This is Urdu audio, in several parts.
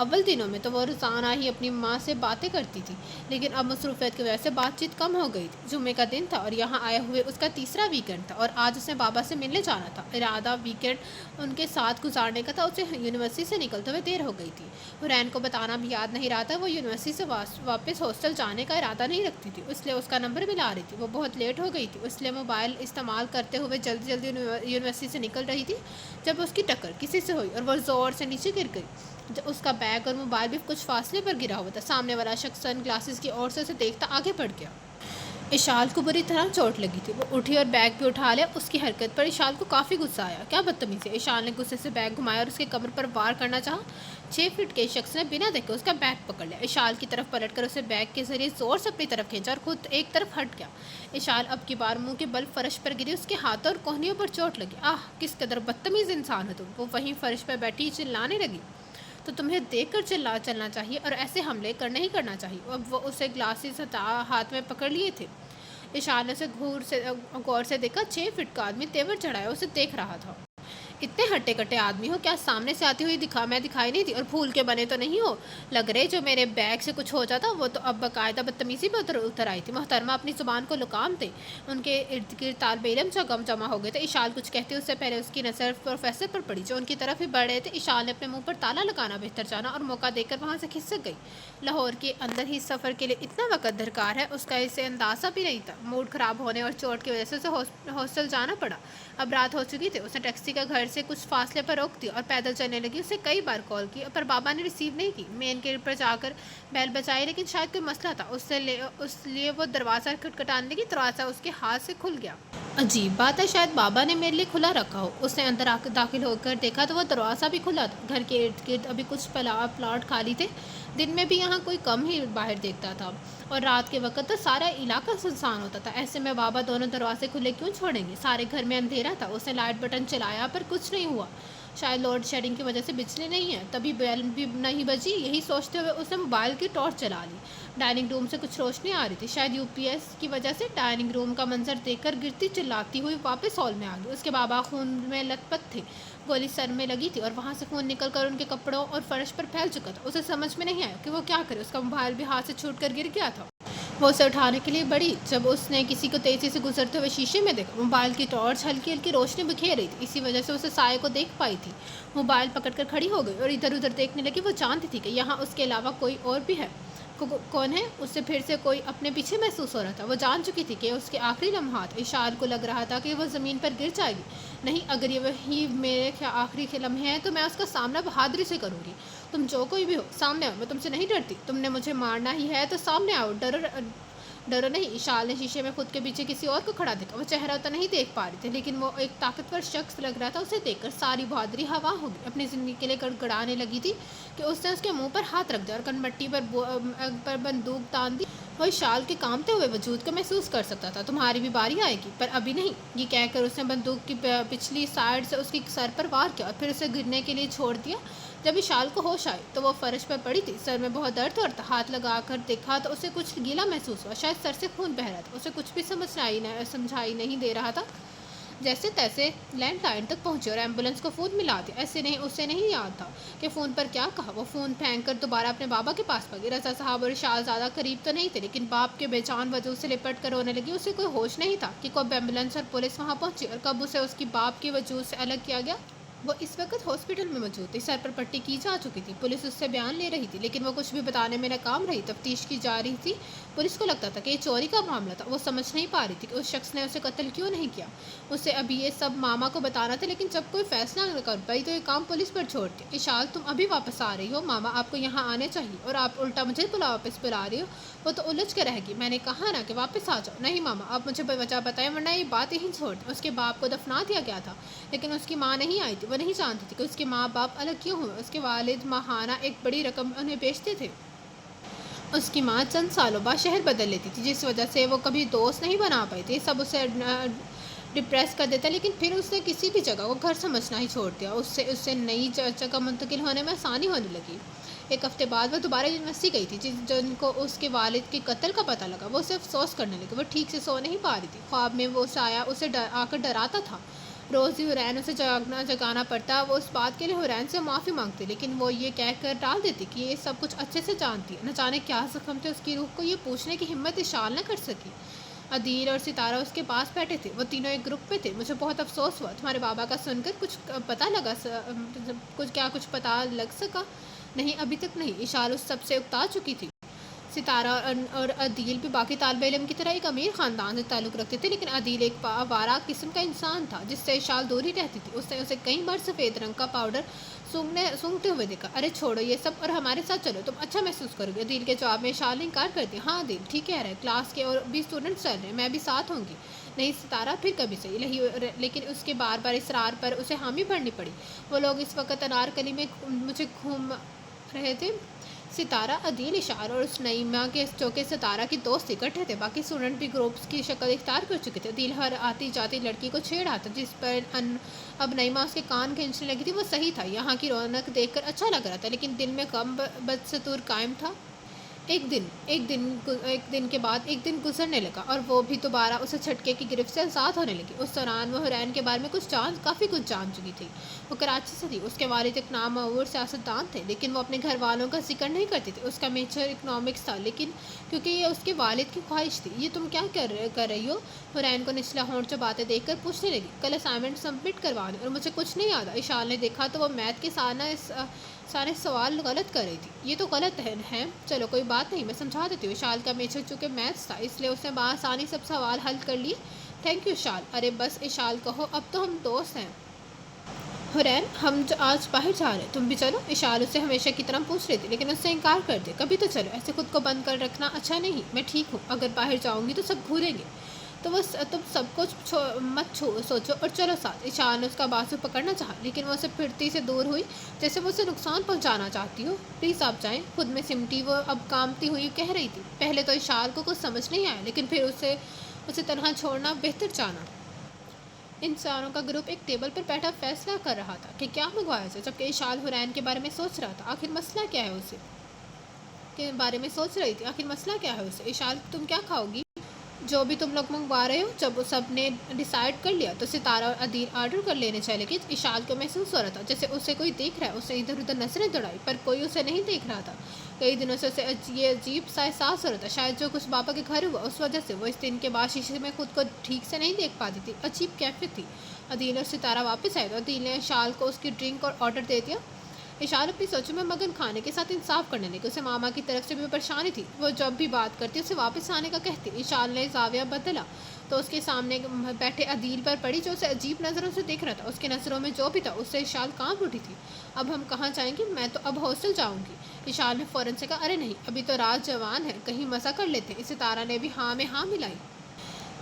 اول دنوں میں تو وہ روزانہ ہی اپنی ماں سے باتیں کرتی تھی، لیکن اب مصروفیت کی وجہ سے بات چیت کم ہو گئی تھی۔ جمعے کا دن تھا اور یہاں آئے ہوئے اس کا تیسرا ویکینڈ تھا اور آج اسے بابا سے ملنے جانا تھا۔ ارادہ ویکینڈ ان کے ساتھ گزارنے کا تھا، اسے یونیورسٹی سے نکلتے ہوئے دیر ہو گئی تھی۔ حرین کو بتانا بھی یاد نہیں رہا تھا، وہ یونیورسٹی سے واپس ہاسٹل جانے کا ارادہ نہیں رکھتی تھی، اس لیے اس کا نمبر ملا رہی تھی۔ وہ بہت لیٹ ہو گئی تھی، اس لیے موبائل استعمال کرتے ہوئے جلدی جلدی یونیورسٹی سے نکل رہی تھی جب اس کی ٹکر کسی سے ہوئی اور وہ زور سے نیچے گر گئی۔ اس کا بیگ اور موبائل بھی کچھ فاصلے پر گرا ہوا تھا۔ سامنے والا شخص سن گلاسز کی اور سے اسے دیکھتا آگے بڑھ گیا۔ اشال کو بری طرح چوٹ لگی تھی، وہ اٹھی اور بیگ بھی اٹھا لیا۔ اس کی حرکت پر اشال کو کافی غصہ آیا۔ کیا بدتمیزی ہے! اشال نے غصے سے بیگ گھمایا اور اس کے کمر پر وار کرنا چاہا۔ 6 فٹ کے شخص نے بنا دیکھے اس کا بیگ پکڑ لیا۔ اشال کی طرف پلٹ کر اسے بیگ کے ذریعے زور سے اپنی طرف کھینچا اور خود ایک طرف ہٹ گیا۔ اشال اب کی بار منہ کے بل فرش پر گری، اس کے ہاتھوں اور کوہنیوں پر چوٹ لگی۔ آہ، کس قدر بدتمیز انسان ہو تم! وہ وہیں فرش پر بیٹھی چلانے لگی۔ تو تمہیں دیکھ کر چلنا چاہیے اور ایسے حملے نہیں کرنا چاہیے۔ اب وہ اسے گلاسز ہاتھ میں پکڑ لیے تھے۔ اشال نے اسے غور سے دیکھا۔ 6 فٹ کا آدمی تیور چڑھائے اسے دیکھ رہا تھا۔ اتنے ہٹے کٹے آدمی ہو، کیا سامنے سے آتی ہوئی میں دکھائی نہیں تھی؟ اور پھول کے بنے تو نہیں ہو لگ رہے جو میرے بیگ سے کچھ ہو جاتا۔ وہ تو اب باقاعدہ بدتمیزی میں اتر آئی تھی۔ محترمہ اپنی زبان کو لگام دے۔ ان کے ارد گرد طالب علم جمع ہو گئے تھے۔ اشال کچھ کہتے اس سے پہلے اس کی نظر پروفیسر پر پڑی جو ان کی طرف ہی بڑھ رہے تھے۔ اشال نے اپنے منہ پر تالا لگانا بہتر جانا اور موقع دے کر وہاں سے کھسک گئی۔ لاہور کے اندر ہی سفر کے لیے اتنا وقت درکار ہے، اس کا اسے اندازہ بھی نہیں تھا۔ موڈ خراب ہونے اور چوٹ کی وجہ سے اسے ہاسٹل جانا پڑا۔ اب رات ہو چکی تھی۔ اس نے ٹیکسی کا گھر سے کچھ فاصلے پر روک دیا اور پیدل چلنے لگی۔ اسے کئی بار کال کی پر بابا نے ریسیو نہیں کی۔ مین گیٹ پر جا کر بیل بجائی لیکن شاید کوئی مسئلہ تھا، اس لیے وہ دروازہ کھٹکھٹانے لگی۔ دروازہ اس کے ہاتھ سے کھل گیا۔ عجیب بات ہے، شاید بابا نے میرے لیے کھلا رکھا ہو۔ اس نے اندر داخل ہو کر دیکھا تو وہ دروازہ بھی کھلا تھا۔ گھر کے ارد گرد ابھی کچھ پلاٹ خالی تھے۔ دن میں بھی یہاں کوئی کم ہی باہر دیکھتا تھا اور رات کے وقت تو سارا علاقہ سنسان ہوتا تھا۔ ایسے میں بابا دونوں دروازے کھلے کیوں چھوڑیں گے؟ سارے گھر میں اندھیرا تھا۔ اس نے لائٹ بٹن چلایا پر کچھ نہیں ہوا۔ شاید لوڈ شیڈنگ کی وجہ سے بجلی نہیں ہے، تبھی بیل بھی نہیں بجی۔ یہی سوچتے ہوئے اس نے موبائل کی ٹارچ چلا لی۔ ڈائننگ روم سے کچھ روشنی آ رہی تھی، شاید یو پی ایس کی وجہ سے۔ ڈائننگ روم کا منظر دیکھ کر گرتی چلاتی ہوئی واپس ہال میں آ گئی۔ اس کے بابا خون میں لت پت تھے، گولی سر میں لگی تھی اور وہاں سے خون نکل کر ان کے کپڑوں اور فرش پر پھیل چکا تھا۔ اسے سمجھ میں نہیں آیا کہ وہ کیا کرے۔ اس کا موبائل بھی ہاتھ سے چھوٹ کر گر گیا تھا۔ وہ اسے اٹھانے کے لیے بڑھی جب اس نے کسی کو تیزی سے گزرتے ہوئے شیشے میں دیکھا۔ موبائل کی ٹارچ ہلکی ہلکی روشنی بکھیر رہی تھی، اسی وجہ سے اسے سائے کو دیکھ پائی تھی۔ موبائل پکڑ کر کھڑی ہو گئی اور ادھر ادھر دیکھنے لگی۔ وہ جانتی تھی کہ یہاں اس کے علاوہ کوئی اور بھی ہے۔ کون ہے؟ اس سے پھر سے کوئی اپنے پیچھے محسوس ہو رہا تھا۔ وہ جان چکی تھی کہ اس کے آخری لمحات۔ اشال کو لگ رہا تھا کہ وہ زمین پر گر جائے گی۔ نہیں، اگر یہ وہی میرے آخری لمحے ہیں تو میں اس کا سامنا بہادری سے کروں گی۔ تم جو کوئی بھی ہو، سامنے آؤ، میں تم سے نہیں ڈرتی۔ تم نے مجھے مارنا ہی ہے تو سامنے آؤ، ڈرو نہیں۔ اشال نے شیشے میں خود کے پیچھے کسی اور کو کھڑا دیکھا۔ وہ چہرہ تو نہیں دیکھ پا رہی تھی لیکن وہ ایک طاقتور شخص لگ رہا تھا۔ اسے دیکھ کر ساری بہادری ہوا ہو گئی۔ اپنی زندگی کے لیے گڑگڑانے لگی تھی کہ اس نے اس کے منہ پر ہاتھ رکھ دیا اور کنبٹی پر بندوق تان دی۔ وہ اشال کے کانپتے ہوئے وجود کو محسوس کر سکتا تھا۔ تمہاری بھی باری آئے گی، پر ابھی نہیں، یہ کہہ کر اس نے بندوق کی پچھلی سائیڈ سے اس کی سر پر وار کیا اور پھر اسے گرنے کے لیے چھوڑ دیا۔ جب اشال کو ہوش آئی تو وہ فرش پر پڑی تھی۔ سر میں بہت درد ہو رہا تھا۔ ہاتھ لگا کر دیکھا تو اسے کچھ گیلا محسوس ہوا، شاید سر سے خون بہہ رہا تھا۔ اسے کچھ بھی سمجھائی نہیں دے رہا تھا۔ جیسے تیسے لینڈ لائن تک پہنچے اور ایمبولینس کو فون ملا دیا۔ اسے نہیں یاد تھا کہ فون پر کیا کہا۔ وہ فون پھینک کر دوبارہ اپنے بابا کے پاس بھاگی۔ رضا صاحب اور اشال زیادہ قریب تو نہیں تھے لیکن باپ کے بے جان وجود سے لپٹ کر رونے لگی۔ اسے کوئی ہوش نہیں تھا کہ کب ایمبولینس اور پولیس وہاں پہنچی اور کب اسے اس کی باپ کے وجود سے الگ کیا گیا۔ وہ اس وقت ہاسپٹل میں موجود تھی، سر پر پٹی کی جا چکی تھی۔ پولیس اس سے بیان لے رہی تھی لیکن وہ کچھ بھی بتانے میں ناکام رہی۔ تفتیش کی جا رہی تھی۔ پولیس کو لگتا تھا کہ یہ چوری کا معاملہ تھا۔ وہ سمجھ نہیں پا رہی تھی کہ اس شخص نے اسے قتل کیوں نہیں کیا۔ اسے ابھی یہ سب ماما کو بتانا تھا لیکن جب کوئی فیصلہ نہ کر پائی تو یہ کام پولیس پر چھوڑ دیا۔ اشال، تم ابھی واپس آ رہی ہو؟ ماما آپ کو یہاں آنے چاہیے اور آپ الٹا مجھے واپس بلا رہی ہو۔ وہ تو الجھ کے رہ گئی۔ میں نے کہا نا کہ واپس آ جاؤ۔ نہیں ماما، آپ مجھے وجہ بتائیں ورنہ یہ بات یہیں چھوڑ دیں۔ اس کے باپ کو دفنا دیا گیا تھا لیکن اس کی ماں نہیں آئی تھی۔ وہ نہیں جانتی تھی کہ اس کے ماں باپ الگ کیوں ہوئے۔ اس کے والد ماہانہ ایک بڑی رقم انہیں بیچتے تھے۔ اس کی ماں چند سالوں بعد شہر بدل لیتی تھی جس وجہ سے وہ کبھی دوست نہیں بنا پائی تھی۔ سب اسے ڈپریس کر دیتا لیکن پھر اس نے کسی بھی جگہ کو گھر سمجھنا ہی چھوڑ دیا۔ اس سے نئی جگہ منتقل ہونے میں آسانی ہونے لگی۔ ایک ہفتے بعد وہ دوبارہ یونیورسٹی گئی تھی۔ جن کو اس کے والد کے قتل کا پتہ لگا وہ اسے افسوس کرنے لگی۔ وہ ٹھیک سے سو نہیں پا رہی تھی۔ خواب میں وہ سایہ اسے آ کر ڈراتا تھا۔ روز ہی حرین اسے جگانا پڑتا۔ وہ اس بات کے لیے حرین سے معافی مانگتی، لیکن وہ یہ کہہ کر ٹال دیتی کہ یہ سب کچھ اچھے سے جانتی ہے۔ نہ جانے کیا زخم تھے اس کی روح کو، یہ پوچھنے کی ہمت اشال نہ کر سکی۔ عدیل اور ستارہ اس کے پاس بیٹھے تھے، وہ تینوں ایک گروپ میں تھے۔ مجھے بہت افسوس ہوا تمہارے بابا کا سن کر۔ کچھ پتہ لگ سکا؟ نہیں، ابھی تک نہیں۔ اشال اس سب سے اکتا چکی تھی۔ ستارہ اور عدیل بھی باقی طالب علم کی طرح ایک امیر خاندان سے تعلق رکھتے تھے، لیکن عدیل ایک آوارہ قسم کا انسان تھا جس سے اشال دور ہی رہتی تھی۔ اس نے اسے کئی بار سفید رنگ کا پاؤڈر سونگھتے ہوئے دیکھا۔ ارے چھوڑو یہ سب اور ہمارے ساتھ چلو، تم اچھا محسوس کرو گے۔ عدیل کے جواب میں اشال نے انکار کر دیا۔ ہاں عدیل ٹھیک کہہ رہا ہے، کلاس کے اور بھی اسٹوڈنٹس چل رہے ہیں، میں بھی ساتھ ہوں گی۔ نہیں ستارہ، پھر کبھی صحیح، لیکن اس کے بار بار اصرار پر اسے حامی بھرنی پڑی۔ وہ لوگ اس وقت انارکلی میں مجھے گھوم رہے تھے۔ ستارہ، عدیل، اشار اور اس نعیمہ کے جو کہ ستارہ کی دوست اکٹھے تھے۔ باقی اسٹوڈنٹ بھی گروپس کی شکل اختیار کر چکے تھے۔ عدیل ہر آتی جاتی لڑکی کو چھیڑ رہا تھا، جس پر اب نعیمہ اس کے کان کھینچنے لگی تھی۔ وہ صحیح تھا، یہاں کی رونق دیکھ کر اچھا لگ رہا تھا، لیکن دل میں غم بدستور قائم تھا۔ ایک دن کے بعد ایک دن گزرنے لگا اور وہ بھی دوبارہ اسے جھٹکے کی گرفت سے آزاد ہونے لگی۔ اس دوران وہ حرین کے بارے میں کافی کچھ جان چکی تھی۔ وہ کراچی سے تھی، اس کے والد ایک نامور سیاستدان تھے، لیکن وہ اپنے گھر والوں کا ذکر نہیں کرتی تھی۔ اس کا میجر اکنامکس تھا، لیکن کیونکہ یہ اس کے والد کی خواہش تھی۔ یہ تم کیا کر رہی ہو؟ حرین کو نچلا ہونٹ چباتے دیکھ کر پوچھنے لگی۔ کل اسائنمنٹ سبمٹ کروانے اور مجھے کچھ نہیں یاد۔ اشال نے دیکھا تو وہ میتھ کے سارے سوال غلط کر رہی تھی۔ یہ تو غلط ہے۔ چلو کوئی بات نہیں، میں سمجھا دیتی ہوں۔ اشال کا میجر چونکہ میتھس تھا، اس لیے اس نے بآسانی سب سوال حل کر لیے۔ Thank you اشال۔ ارے بس اشال کہو، اب تو ہم دوست ہیں۔ حرین، ہم آج باہر جا رہے ہیں، تم بھی چلو؟ اشال اسے ہمیشہ کی طرح پوچھ رہی تھی، لیکن اس سے انکار کر دیا۔ کبھی تو چلو، ایسے خود کو بند کر رکھنا اچھا نہیں۔ میں ٹھیک ہوں، اگر باہر جاؤں گی تو سب گھوریں گے، تو وہ تم سب کچھ مت سوچو اور چلو ساتھ۔ اشال نے اس کا بازو پکڑنا چاہا، لیکن وہ اسے پھرتی سے دور ہوئی، جیسے وہ اسے نقصان پہنچانا چاہتی ہو۔ پلیز آپ جائیں، خود میں سمٹی وہ اب کانپتی ہوئی کہہ رہی تھی۔ پہلے تو اشال کو کچھ سمجھ نہیں آیا، لیکن پھر اسے تنہا چھوڑنا بہتر جانا۔ انسانوں کا گروپ ایک ٹیبل پر بیٹھا فیصلہ کر رہا تھا کہ کیا منگوایا جائے، جبکہ اشال حرین کے بارے میں سوچ رہا تھا آخر مسئلہ کیا ہے اسے کے بارے میں سوچ رہی تھی آخر مسئلہ کیا ہے اسے۔ اشال، تم کیا کھاؤ گی؟ جو بھی تم لوگ منگوا رہے ہو۔ جب سب نے ڈیسائیڈ کر لیا تو ستارہ اور عدیل آرڈر کر لینے چلے گئے۔ اشال کو محسوس ہو رہا تھا جیسے اسے کوئی دیکھ رہا ہے۔ اس نے ادھر ادھر نظریں دوڑائی، پر کوئی اسے نہیں دیکھ رہا تھا۔ کئی دنوں سے اسے یہ عجیب سا احساس ہو رہا تھا، شاید جو کچھ بابا کے گھر ہوا اس وجہ سے وہ اس دن کے بعد شیشے میں خود کو ٹھیک سے نہیں دیکھ پاتی تھی۔ عجیب کیفیت تھی۔ عدیل اور ستارہ واپس آئے تو عدیل نے اشال کو اس کی ڈرنک اور آرڈر دے دیا۔ اشال اپنی سوچوں میں مگن کھانے کے ساتھ انصاف کرنے لگی۔ اسے ماما کی طرف سے بھی پریشانی تھی، وہ جب بھی بات کرتی اسے واپس آنے کا کہتی۔ اشال نے زاویہ بدلا تو اس کے سامنے بیٹھے عدیل پر پڑی، جو اسے عجیب نظروں سے دیکھ رہا تھا۔ اس کے نظروں میں جو بھی تھا اس سے اشال کانپ اٹھی تھی۔ اب ہم کہاں جائیں گے؟ میں تو اب ہاسٹل جاؤں گی۔ اشال نے فوراً سے کہا۔ ارے نہیں، ابھی تو رات جوان ہے، کہیں مزہ کر لیتے ہیں۔ ستارہ نے بھی ہاں میں ہاں ملائی۔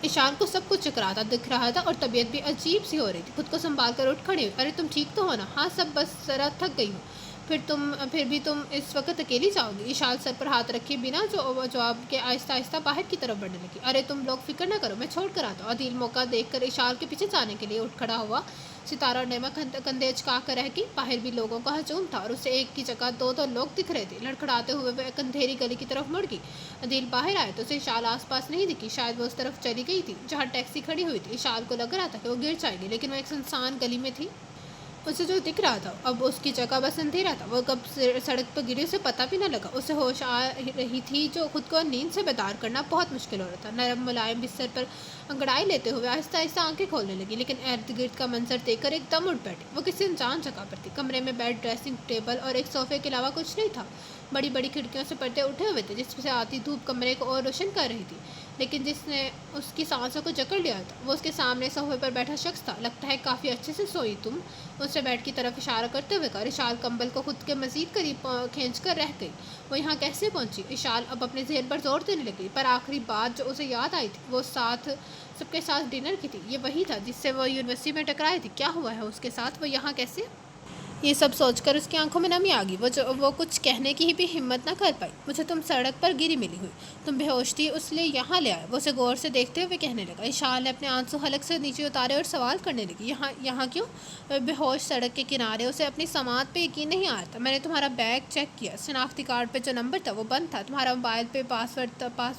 اشال کو سب کچھ چکراتا دکھ رہا تھا اور طبیعت بھی عجیب سی ہو رہی تھی۔ خود کو سنبھال کر اٹھ کھڑی ہوئی۔ ارے تم ٹھیک تو ہو نا؟ ہاں سب، بس ذرا تھک گئی ہوں۔ پھر بھی تم اس وقت اکیلی جاؤ گی؟ اشال سر پر ہاتھ رکھے بنا جواب کے آہستہ آہستہ باہر کی طرف بڑھنے لگی۔ ارے تم لوگ فکر نہ کرو، میں چھوڑ کر آتا ہوں۔ عدیل موقع دیکھ کر اشال کے پیچھے جانے کے لیے اٹھ کھڑا ہوا۔ ستارہ اور نعیمہ کندھے اچکا کر رہ گئی۔ باہر بھی لوگوں کا ہجوم تھا اور اسے ایک کی جگہ دو لوگ دکھ رہے تھے۔ لڑکھڑاتے ہوئے وہ ایک اندھیری گلی کی طرف مڑ گئی۔ عدیل باہر آئے تو اسے اشال آس پاس نہیں دکھی، شاید وہ اس طرف چلی گئی تھی جہاں ٹیکسی کھڑی ہوئی تھی۔ اشال کو لگ رہا تھا کہ وہ گر جائے گی، لیکن وہ ایک سنسان گلی میں تھی۔ اسے جو دکھ رہا تھا اب اس کی جگہ بس اندھیرا تھا۔ وہ کب سڑک پر گری اسے پتہ بھی نہ لگا۔ اسے ہوش آ رہی تھی جو خود کو نیند سے بیدار کرنا بہت مشکل ہو رہا تھا۔ نرم ملائم بستر پر انگڑائی لیتے ہوئے آہستہ آہستہ آنکھیں کھولنے لگی، لیکن ارد گرد کا منظر دیکھ کر ایک دم اٹھ بیٹھی۔ وہ کسی انجان جگہ پر تھی۔ کمرے میں بیڈ، ڈریسنگ ٹیبل اور ایک صوفے کے علاوہ کچھ نہیں تھا۔ بڑی بڑی کھڑکیوں سے پردے اٹھے ہوئے تھے، جس سے آتی دھوپ کمرے کو اور روشن کر رہی تھی، لیکن جس نے اس کی سانسوں کو جکڑ لیا تھا وہ اس کے سامنے صوفے پر بیٹھا شخص تھا۔ لگتا ہے کافی اچھے سے سوئی تم؟ اس نے بیڈ کی طرف اشارہ کرتے ہوئے کہا۔ اشال کمبل کو خود کے مزید قریب کھینچ کر رہ گئی۔ وہ یہاں کیسے پہنچی؟ اشال اب اپنے ذہن پر زور دینے لگی، پر آخری بات جو اسے یاد آئی تھی وہ سب کے ساتھ ڈنر کی تھی۔ یہ وہی تھا جس سے وہ یونیورسٹی میں ٹکرائی تھی۔ کیا ہوا ہے اس کے ساتھ؟ وہ یہاں کیسے؟ یہ سب سوچ کر اس کی آنکھوں میں نمی آ گئی۔ وہ کچھ کہنے کی بھی ہمت نہ کر پائی۔ مجھے تم سڑک پر گری ملی ہوئی، تم بے ہوش تھی، اس لیے یہاں لے آئے۔ وہ اسے غور سے دیکھتے ہوئے کہنے لگا۔ اشال نے اپنے آنسو حلق سے نیچے اتارے اور سوال کرنے لگی۔ یہاں کیوں؟ بے ہوش سڑک کے کنارے۔ اسے اپنی سماعت پہ یقین نہیں آ رہا تھا۔ میں نے تمہارا بیگ چیک کیا، شناختی کارڈ پہ جو نمبر تھا وہ بند تھا، تمہارا موبائل پہ پاس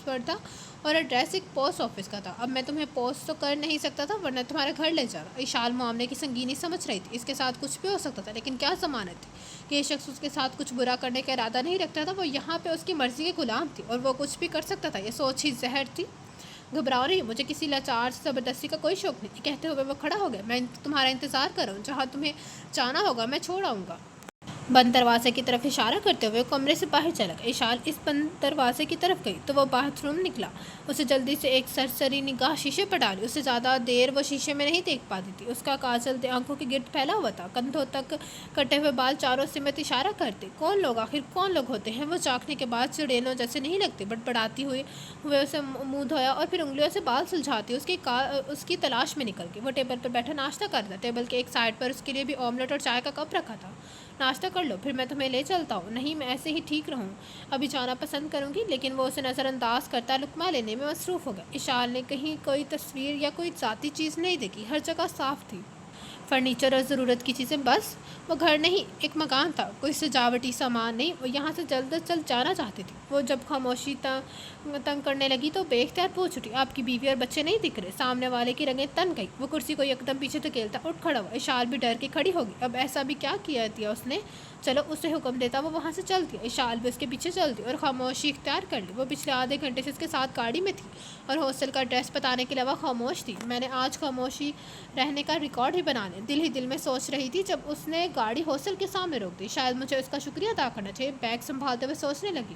ورڈ تھا اور ایڈریس ایک پوسٹ آفس کا تھا۔ اب میں تمہیں پوسٹ تو کر نہیں سکتا تھا ورنہ تمہارے گھر لے جانا۔ اشال معاملے کی سنگینی سمجھ رہی تھی، اس کے ساتھ کچھ بھی ہو سکتا تھا، لیکن کیا ضمانت تھی کہ یہ شخص اس کے ساتھ کچھ برا کرنے کا ارادہ نہیں رکھتا تھا۔ وہ یہاں پہ اس کی مرضی کے غلام تھی اور وہ کچھ بھی کر سکتا تھا۔ یہ سوچ ہی زہر تھی۔ گھبراؤ نہیں، مجھے کسی لاچار سے زبردستی کا کوئی شوق نہیں، کہتے ہوئے وہ کھڑا ہو گیا۔ میں تمہارا انتظار کر رہا ہوں، جہاں تمہیں جانا ہوگا میں چھوڑ آؤں گا۔ بند دروازے کی طرف اشارہ کرتے ہوئے کمرے سے باہر چلا گیا۔ اشال اس بند دروازے کی طرف گئی تو وہ باتھ روم نکلا۔ اسے جلدی سے ایک سرسری نگاہ شیشے پر ڈالی۔ اسے زیادہ دیر وہ شیشے میں نہیں دیکھ پاتی تھی۔ اس کا کاجل آنکھوں کے گرد پھیلا ہوا تھا، کندھوں تک کٹے ہوئے بال چاروں سمت اشارہ کرتے۔ کون لوگ آخر کون لوگ ہوتے ہیں؟ وہ چاکنے کے بعد چڑیلوں جیسے نہیں لگتے۔ بڑبڑاتی ہوئے اسے منہ دھویا اور پھر انگلیوں سے بال سلجھاتی اس کی تلاش میں نکل گئی۔ وہ ٹیبل پر بیٹھا ناشتہ کر رہا تھا۔ ٹیبل کے ایک سائڈ پر اس کے لیے بھی آملیٹ اور چائے کا کپ رکھا تھا۔ ناشتہ کر لو، پھر میں تمہیں لے چلتا ہوں۔ نہیں، میں ایسے ہی ٹھیک رہوں، ابھی جانا پسند کروں گی۔ لیکن وہ اسے نظر انداز کرتا لقمہ لینے میں مصروف ہو گیا۔ اشال نے کہیں کوئی تصویر یا کوئی ذاتی چیز نہیں دیکھی، ہر جگہ صاف تھی، فرنیچر اور ضرورت کی چیزیں بس۔ وہ گھر نہیں، ایک مکان تھا، کوئی سجاوٹی سامان نہیں۔ وہ یہاں سے جلد از جلد جانا چاہتی تھی۔ وہ جب خاموشی تنگ کرنے لگی تو بے اختیار پوچھ اٹھی، آپ کی بیوی اور بچے نہیں دکھ رہے؟ سامنے والے کی رگیں تن گئی۔ وہ کرسی کو یکدم پیچھے دھکیلتا اٹھ کھڑا ہوا۔ اشال بھی ڈر کے کھڑی ہوگی۔ اب ایسا بھی کیا کیا دیا اس نے؟ چلو، اسے حکم دیتا وہ وہاں سے چل دیا۔ اشال بھی اس کے پیچھے چل دی اور خاموشی اختیار کر لی۔ وہ پچھلے آدھے گھنٹے سے اس کے ساتھ گاڑی میں تھی اور ہاسٹل کا ایڈریس بتانے کے علاوہ خاموش تھی۔ میں نے آج خاموشی رہنے کا ریکارڈ ہی بنا لیا، دل ہی دل میں سوچ رہی تھی جب اس نے گاڑی ہاسٹل کے سامنے روک دی۔ شاید مجھے اس کا شکریہ ادا کرنا چاہیے۔ بیگ سنبھالتے ہوئے سوچنے لگی،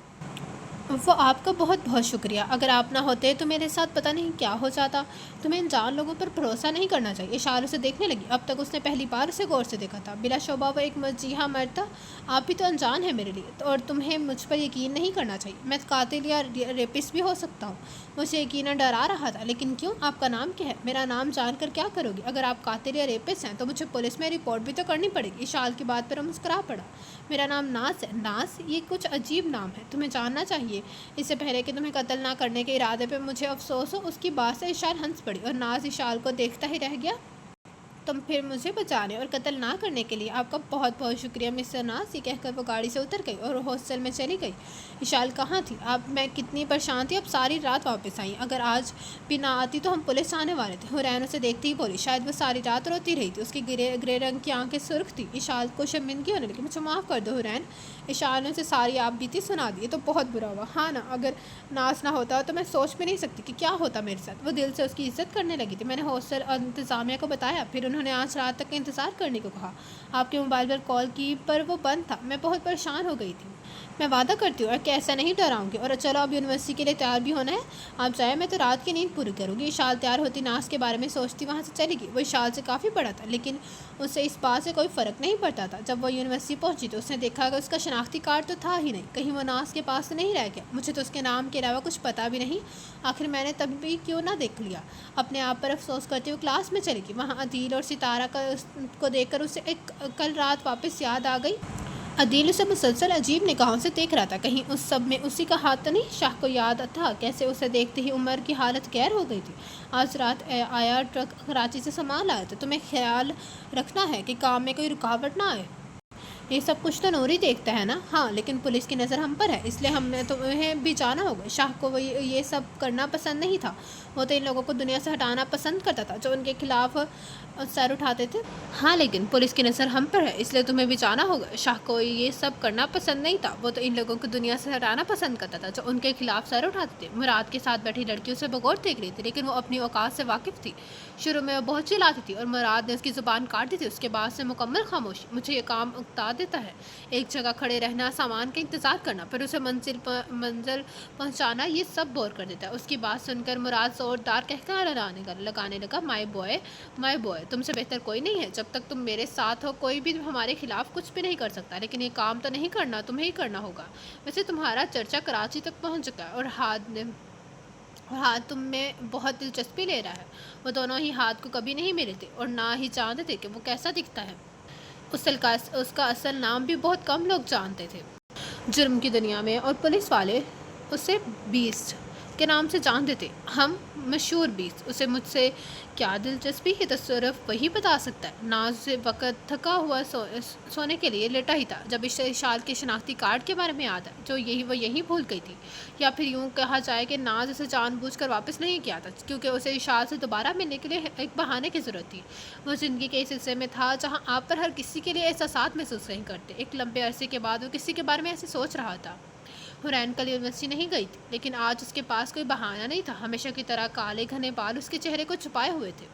وہ آپ کا بہت بہت شکریہ، اگر آپ نہ ہوتے تو میرے ساتھ پتہ نہیں کیا ہو جاتا۔ تمہیں انجان لوگوں پر بھروسہ نہیں کرنا چاہیے۔ اشال اسے دیکھنے لگی، اب تک اس نے پہلی بار اسے غور سے دیکھا تھا۔ بلا شبہ وہ ایک مجیحا مرد تھا۔ آپ بھی تو انجان ہیں میرے لیے، اور تمہیں مجھ پر یقین نہیں کرنا چاہیے۔ میں قاتل یا ریپسٹ بھی ہو سکتا ہوں۔ مجھے یقیناً ڈرا رہا تھا، لیکن کیوں؟ آپ کا نام کیا ہے؟ میرا نام جان کر کیا کرو گی؟ اگر آپ قاتل یا ریپسٹ ہیں تو مجھے پولیس میں رپورٹ بھی تو کرنی پڑے گی۔ اشال کی بات پر وہ مسکرا پڑا۔ میرا نام ناز ہے۔ ناز؟ یہ کچھ عجیب نام ہے، تمہیں جاننا چاہیے۔ اس سے پہلے کہ تمہیں قتل نہ کرنے کے ارادے پہ مجھے افسوس ہو۔ اس کی بات سے اشال ہنس پڑی اور ناز اشال کو دیکھتا ہی رہ گیا۔ تم پھر مجھے بچانے اور قتل نہ کرنے کے لیے آپ کا بہت بہت شکریہ مسٹر ناز۔ یہ کہہ کر وہ گاڑی سے اتر گئی اور ہاسٹل میں چلی گئی۔ اشال کہاں تھی؟ اب میں کتنی پریشان تھی، اب ساری رات واپس آئی۔ اگر آج بھی نہ آتی تو ہم پولیس آنے والے تھے۔ حرین اسے دیکھتی ہی بولی۔ شاید وہ ساری رات روتی رہی تھی، اس کی گرے رنگ کی آنکھیں سرخ تھی۔ اشال کو شرمندگی ہونے لگی۔ مجھے معاف کر دو حرین۔ اشال نے اسے ساری آپ بیتی سنا دی۔ یہ تو بہت برا ہوا۔ ہاں نا، اگر ناز نہ ہوتا تو میں سوچ بھی نہیں سکتی کہ کیا ہوتا میرے ساتھ۔ وہ دل سے اس کی عزت کرنے لگی تھی۔ میں نے ہاسٹل انتظامیہ کو بتایا، پھر انہوں نے آج رات تک انتظار کرنے کو کہا۔ آپ کے موبائل پر کال کی پر وہ بند تھا۔ میں بہت پریشان ہو گئی تھی۔ میں وعدہ کرتی ہوں کہ ایسا نہیں ڈراؤں گی۔ اور چلو اب یونیورسٹی کے لیے تیار بھی ہونا ہے، آپ جائیں، میں تو رات کی نیند پوری کروں گی۔ اشال تیار ہوتی ناز کے بارے میں سوچتی وہاں سے چلی گئی۔ وہ اشال سے کافی بڑا تھا، لیکن اسے اس بات سے کوئی فرق نہیں پڑتا تھا۔ جب وہ یونیورسٹی پہنچی تو اس نے دیکھا کہ اس کا شناختی کارڈ تو تھا ہی نہیں، کہیں وہ ناز کے پاس سے نہیں رہ گیا۔ مجھے تو اس کے نام کے علاوہ کچھ پتہ بھی نہیں، آخر میں نے تب بھی کیوں نہ دیکھ لیا۔ اپنے آپ پر افسوس کرتے ہوئے کلاس میں چلی گئی۔ وہاں عدیل اور ستارہ کو دیکھ کر اسے ایک کل رات واپس یاد آ گئی۔ عدیل اسے مسلسل عجیب نگاہوں سے دیکھ رہا تھا، کہیں اس سب میں اسی کا ہاتھ تو نہیں؟ شاہ کو یاد تھا کیسے اسے دیکھتے ہی عمر کی حالت غیر ہو گئی تھی۔ آج رات آیا ٹرک کراچی سے سامان لایا تھا، تمہیں خیال رکھنا ہے کہ کام میں کوئی رکاوٹ نہ آئے۔ یہ سب کچھ تو نوری دیکھتا ہے نا؟ ہاں، لیکن پولیس کی نظر ہم پر ہے، اس لیے ہمیں تمہیں بھی جانا ہوگا۔ شاہ کو وہ یہ سب کرنا پسند نہیں تھا۔ وہ تو ان لوگوں کو دنیا سے ہٹانا پسند کرتا تھا جو ان کے خلاف سر اٹھاتے تھے۔ ہاں، لیکن پولیس کی نظر ہم پر ہے، اس لیے تمہیں بھی جانا ہوگا۔ شاہ کو یہ سب کرنا پسند نہیں تھا۔ وہ تو ان لوگوں کو دنیا سے ہٹانا پسند کرتا تھا جو ان کے خلاف سر اٹھاتے تھے۔ مراد کے ساتھ بیٹھی لڑکیوں سے بغور دیکھ رہی تھی، لیکن وہ اپنی اوقات سے واقف تھی۔ شروع میں وہ بہت چلاتی تھی اور مراد نے اس کی زبان کاٹ دی تھی۔ اس کے بعد سے مکمل خاموشی۔ مجھے یہ کام اکتا دیتا ہے، ایک جگہ کھڑے رہنا، سامان کا انتظار کرنا، پھر اسے منزل پہنچانا، یہ سب بور کر دیتا ہے۔ اس کی بات سن کر مراد زوردار کہکہا لگانے لگا۔ مائی بوائے، تم سے بہتر کوئی نہیں ہے۔ جب تک تم میرے ساتھ ہو کوئی بھی ہمارے خلاف کچھ بھی نہیں کر سکتا، لیکن یہ کام تو نہیں کرنا، تمہیں ہی کرنا ہوگا۔ ویسے تمہارا چرچا کراچی تک پہنچ چکا ہے اور ہاتھ تم میں بہت دلچسپی لے رہا ہے۔ وہ دونوں ہی ہاتھ کو کبھی نہیں ملے تھے اور نہ ہی جانتے تھے کہ وہ کیسا دکھتا ہے۔ اس کا اصل نام بھی بہت کم لوگ جانتے تھے جرم کی دنیا میں، اور پولیس والے اسے بیسٹ کے نام سے جانتے تھے۔ ہم مشہور بیس، اسے مجھ سے کیا دلچسپی ہے تو صرف وہی بتا سکتا ہے۔ ناز اسے وقت تھکا ہوا سونے کے لیے لیٹا ہی تھا جب اشال کے شناختی کارڈ کے بارے میں یاد آیا جو وہ یہی بھول گئی تھی، یا پھر یوں کہا جائے کہ ناز اسے جان بوجھ کر واپس نہیں کیا تھا کیونکہ اسے اشال سے دوبارہ ملنے کے لیے ایک بہانے کی ضرورت تھی۔ وہ زندگی کے اس حصے میں تھا جہاں آپ پر ہر کسی کے لیے احساسات محسوس نہیں کرتے۔ ایک لمبے عرصے کے بعد وہ کسی کے بارے میں ایسے سوچ رہا تھا۔ حورین کل یونیورسٹی نہیں گئی تھی لیکن آج اس کے پاس کوئی بہانہ نہیں تھا۔ ہمیشہ کی طرح کالے گھنے بال اس کے چہرے کو چھپائے ہوئے تھے۔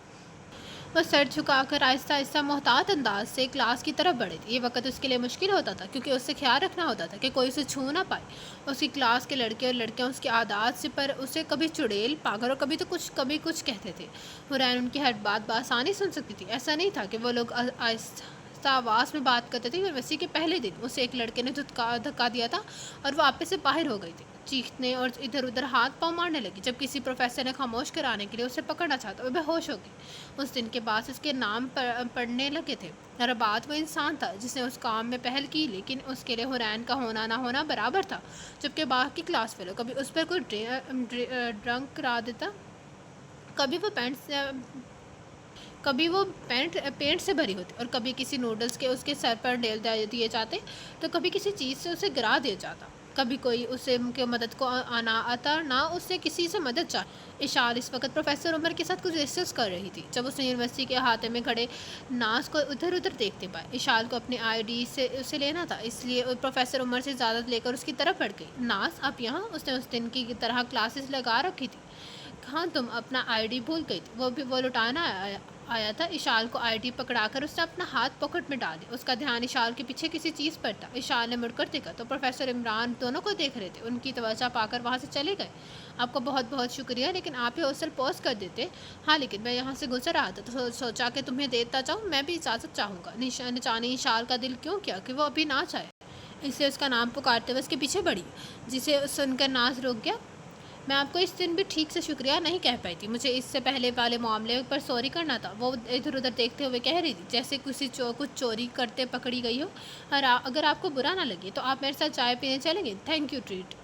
وہ سر جھکا کر آہستہ آہستہ محتاط انداز سے کلاس کی طرف بڑھے تھے۔ یہ وقت اس کے لیے مشکل ہوتا تھا کیونکہ اس سے خیال رکھنا ہوتا تھا کہ کوئی اسے چھو نہ پائے۔ اس کی کلاس کے لڑکے اور لڑکیاں اس کی عادات سے پر اسے کبھی چڑیل، پاگل اور کبھی کچھ کہتے تھے۔ حورین ان کی ہر بات بآسانی سن سکتی تھی۔ ایسا نہیں تھا کہ وہ لوگ آہستہ آواز میں بات کرتے تھے۔ یونیورسٹی کے پہلے دن اسے ایک لڑکے نے دھکا دیا تھا اور وہ آپے سے باہر ہو گئی تھی، چیخنے اور ادھر ادھر ہاتھ پاؤں مارنے لگی۔ جب کسی پروفیسر نے خاموش کرانے کے لیے اسے پکڑنا چاہا تو وہ بے ہوش ہو گئی۔ اس دن کے بعد اس کے نام پڑھنے لگے تھے۔ رباط وہ انسان تھا جس نے اس کام میں پہل کی، لیکن اس کے لیے حورین کا ہونا نہ ہونا برابر تھا۔ جبکہ باقی کلاس فیلو کبھی اس پر کوئی ڈرنک کرا دیتا، کبھی وہ پینٹ سے بھری ہوتی اور کبھی کسی نوڈلز کے اس کے سر پر ڈیل دیے جاتے تو کبھی کسی چیز سے اسے گرا دیا جاتا۔ کبھی کوئی اسے کی مدد کو آنا آتا، نہ اس سے کسی سے مدد چاہی۔ اشال اس وقت پروفیسر عمر کے ساتھ کچھ ڈسکس کر رہی تھی جب اس نے یونیورسٹی کے احاطے میں کھڑے ناز کو ادھر ادھر دیکھتے پائے۔ اشال کو اپنی آئی ڈی سے اسے لینا تھا، اس لیے پروفیسر عمر سے اجازت لے کر اس کی طرف بڑھ گئی۔ ناز آپ یہاں؟ اس نے اس دن کی طرح کلاسز لگا رکھی تھی۔ کہاں تم اپنا آئی ڈی بھول گئی تھی؟ وہ لٹانا آیا تھا۔ اشال کو آئی ڈی پکڑا کر اس نے اپنا ہاتھ پاکٹ میں ڈال دیا۔ اس کا دھیان اشال کے پیچھے کسی چیز پر تھا۔ اشال نے مڑ کر دیکھا تو پروفیسر عمران دونوں کو دیکھ رہے تھے۔ ان کی توجہ پا کر وہاں سے چلے گئے۔ آپ کا بہت بہت شکریہ، لیکن آپ یہ ہاسٹل پوز کر دیتے۔ ہاں لیکن میں یہاں سے گزر رہا تھا تو سوچا کہ تمہیں دیتا جاؤں۔ میں بھی اجازت چاہوں گا۔ نچانی اشال کا دل کیوں کیا کہ وہ ابھی نہ چاہے، اس لیے اس کا نام پکارتے ہوئے اس کے پیچھے بڑھی، جسے سن کر ناز رک گیا۔ میں آپ کو اس دن بھی ٹھیک سے شکریہ نہیں کہہ پائی تھی، مجھے اس سے پہلے والے معاملے پر سوری کرنا تھا۔ وہ ادھر ادھر دیکھتے ہوئے کہہ رہی تھی جیسے کچھ چوری کرتے پکڑی گئی ہو۔ اگر آپ کو برا نہ لگے تو آپ میرے ساتھ چائے پینے چلیں گے؟ Thank you treat.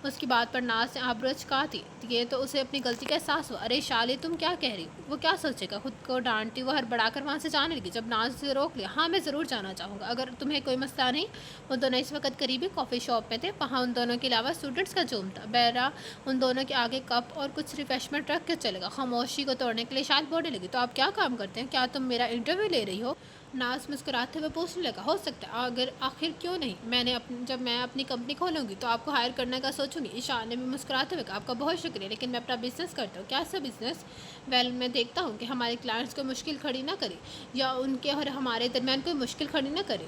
اس کی بات پر ناز نے آبرو چکا دی۔ یہ تو اسے اپنی غلطی کا احساس ہوا۔ ارے شالے تم کیا کہہ رہی ہو؟ وہ کیا سوچے گا؟ خود کو ڈانٹتی وہ ہڑبڑا کر وہاں سے جانے لگی جب ناز سے روک لیا۔ ہاں میں ضرور جانا چاہوں گا اگر تمہیں کوئی مسئلہ نہیں۔ وہ دونوں اس وقت قریبی کافی شاپ میں تھے، وہاں ان دونوں کے علاوہ اسٹوڈنٹس کا جوم تھا۔ بہرحال ان دونوں کے آگے کپ اور کچھ ریفریشمنٹ رکھ کے چلے گا۔ خاموشی کو توڑنے کے لیے شاید بولنے لگی، تو آپ کیا کام کرتے ہیں؟ کیا تم میرا انٹرویو لے رہی ہو؟ ناز مسکراتے ہوئے پوچھنے لگا، ہو سکتا ہے، آخر کیوں نہیں، جب میں اپنی کمپنی کھولوں گی تو آپ کو ہائر کرنے کا سوچوں گی۔ ایشان نے بھی مسکراتے ہوئے کہا، آپ کا بہت شکریہ، لیکن میں اپنا بزنس کرتا ہوں۔ کیا سا بزنس؟ میں دیکھتا ہوں کہ ہمارے کلائنٹس کو مشکل کھڑی نہ کرے یا ان کے اور ہمارے درمیان کوئی مشکل کھڑی نہ کرے۔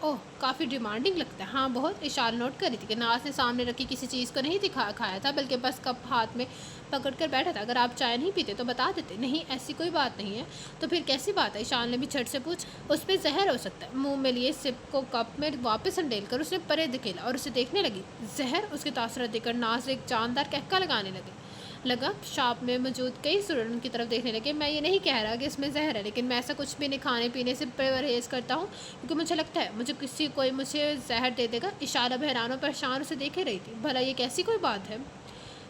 اوہ کافی ڈیمانڈنگ لگتا ہے۔ ہاں بہت۔ اشال نوٹ کر رہی تھی کہ ناز نے سامنے رکھی کسی چیز کو نہیں کھایا تھا بلکہ بس کپ ہاتھ میں پکڑ کر بیٹھا تھا۔ اگر آپ چائے نہیں پیتے تو بتا دیتے۔ نہیں ایسی کوئی بات نہیں ہے۔ تو پھر کیسی بات ہے؟ اشال نے بھی جھٹ سے پوچھا۔ اس پہ زہر ہو سکتا ہے۔ منہ میں لیے سپ کو کپ میں واپس انڈیل کر اس نے پرے دھکیلا اور اسے دیکھنے لگی۔ زہر؟ اس کے تاثرات دیکھ کر ناز ایک جاندار کہکا لگانے لگا۔ شاپ میں موجود کئی اسٹوڈنٹ کی طرف دیکھنے لگے۔ میں یہ نہیں کہہ رہا کہ اس میں زہر ہے، لیکن میں ایسا کچھ بھی نہیں کھانے پینے سے پرہیز کرتا ہوں کیونکہ مجھے لگتا ہے کوئی مجھے زہر دے دے گا۔ اشارہ بحران و پریشان اسے دیکھے رہی تھی۔ بھلا یہ کیسی کوئی بات ہے؟